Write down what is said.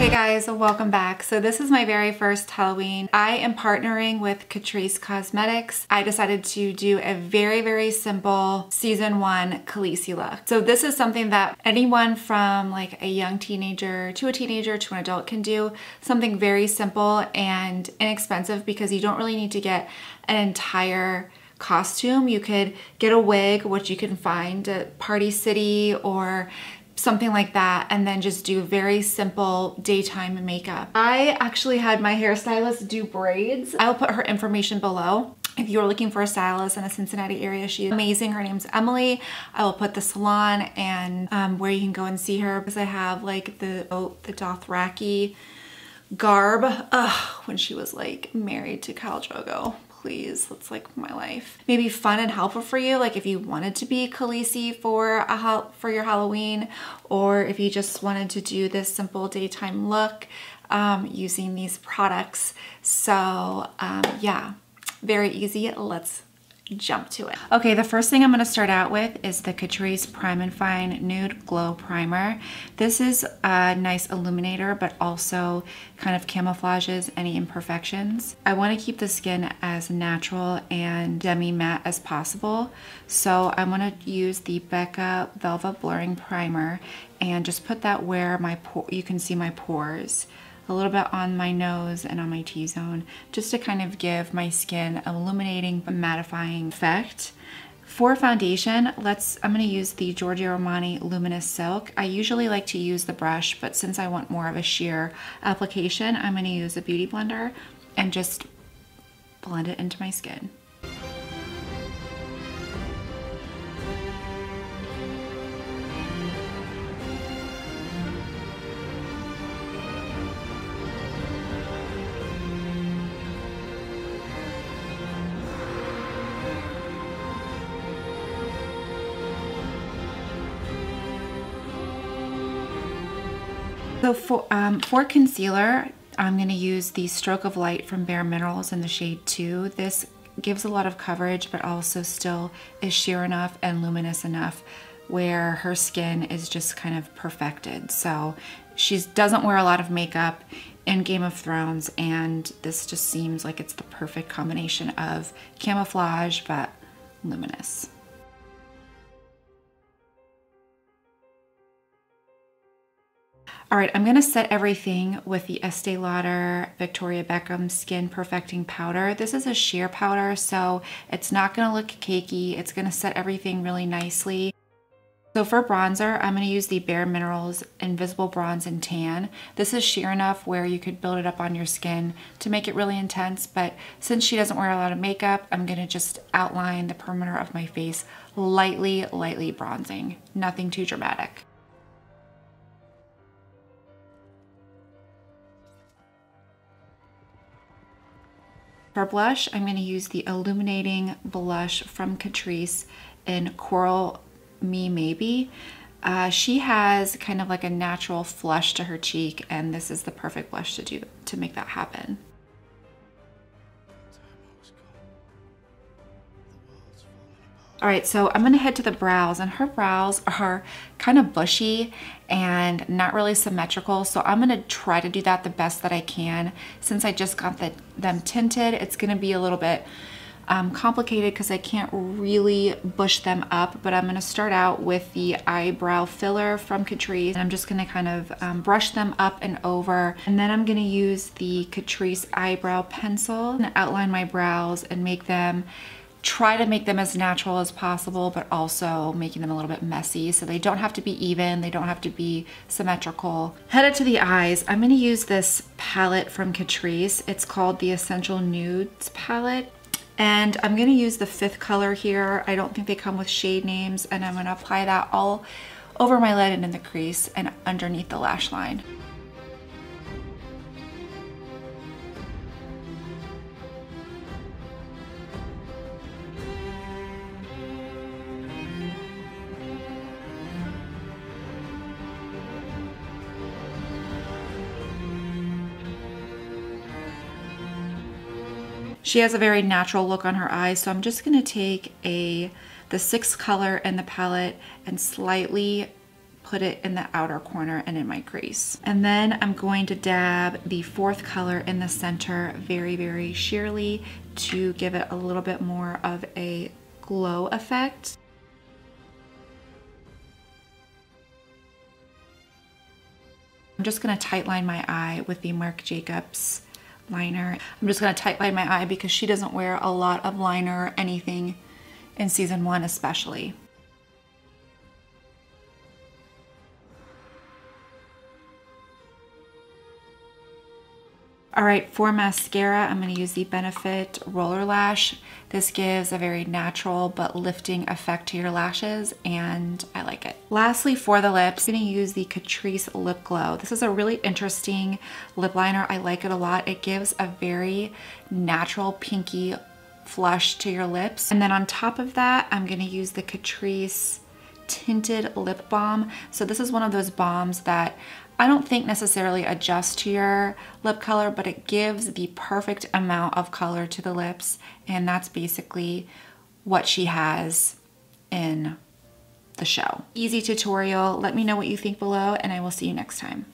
Hey guys, welcome back. So this is my very first Halloween. I am partnering with Catrice Cosmetics. I decided to do a very simple season 1 Khaleesi look. So this is something that anyone from like a young teenager to an adult can do. Something very simple and inexpensive because you don't really need to get an entire costume. You could get a wig, which you can find at Party City or something like that, and then just do very simple daytime makeup. I actually had my hairstylist do braids. I'll put her information below. If you're looking for a stylist in the Cincinnati area, she's amazing. Her name's Emily. I will put the salon and where you can go and see her, because I have like the Dothraki garb when she was like married to Khal Drogo. Please, that's like my life. Maybe fun and helpful for you, like if you wanted to be Khaleesi for your Halloween, or if you just wanted to do this simple daytime look using these products. So yeah, very easy. Let's jump to it. Okay, the first thing I'm going to start out with is the Catrice Prime and Fine Nude Glow Primer. This is a nice illuminator, but also kind of camouflages any imperfections. I want to keep the skin as natural and demi-matte as possible, so I'm going to use the Becca Velvet Blurring Primer and just put that where you can see my pores. A little bit on my nose and on my T-zone, just to kind of give my skin an illuminating, mattifying effect. For foundation, I'm gonna use the Giorgio Armani Luminous Silk. I usually like to use the brush, but since I want more of a sheer application, I'm gonna use a beauty blender and just blend it into my skin. So for concealer, I'm going to use the Stroke of Light from Bare Minerals in the shade 2. This gives a lot of coverage, but also still is sheer enough and luminous enough where her skin is just kind of perfected. So she doesn't wear a lot of makeup in Game of Thrones, and this just seems like it's the perfect combination of camouflage but luminous. All right, I'm gonna set everything with the Estee Lauder Victoria Beckham Skin Perfecting Powder. This is a sheer powder, so it's not gonna look cakey. It's gonna set everything really nicely. So for bronzer, I'm gonna use the Bare Minerals Invisible Bronze and Tan. This is sheer enough where you could build it up on your skin to make it really intense, but since she doesn't wear a lot of makeup, I'm gonna just outline the perimeter of my face, lightly bronzing. Nothing too dramatic. For blush, I'm going to use the Illuminating Blush from Catrice in Coral Me Maybe. She has kind of like a natural flush to her cheek, and this is the perfect blush to make that happen. All right, so I'm gonna head to the brows, and her brows are kind of bushy and not really symmetrical, so I'm gonna try to do that the best that I can. Since I just got them tinted, it's gonna be a little bit complicated because I can't really bush them up, but I'm gonna start out with the eyebrow filler from Catrice, and I'm just gonna kind of brush them up and over, and then I'm gonna use the Catrice eyebrow pencil and outline my brows and try to make them as natural as possible, but also making them a little bit messy, so they don't have to be even, they don't have to be symmetrical. Headed to the eyes, I'm going to use this palette from Catrice. It's called the Essential Nudes palette, and I'm going to use the 5th color here. I don't think they come with shade names, and I'm going to apply that all over my lid and in the crease and underneath the lash line. She has a very natural look on her eyes, so I'm just gonna take the 6th color in the palette and slightly put it in the outer corner and in my crease. And then I'm going to dab the fourth color in the center very, very sheerly to give it a little bit more of a glow effect. I'm just gonna tightline my eye with the Marc Jacobs liner. I'm just gonna tightline my eye because she doesn't wear a lot of liner or anything in season 1 especially. All right, for mascara, I'm gonna use the Benefit Roller Lash. This gives a very natural but lifting effect to your lashes, and I like it. Lastly, for the lips, I'm gonna use the Catrice Lip Glow. This is a really interesting lip liner. I like it a lot. It gives a very natural pinky flush to your lips. And then on top of that, I'm gonna use the Catrice Tinted Lip Balm. So this is one of those balms that I don't think necessarily adjusts to your lip color, but it gives the perfect amount of color to the lips. And that's basically what she has in the show. Easy tutorial. Let me know what you think below, and I will see you next time.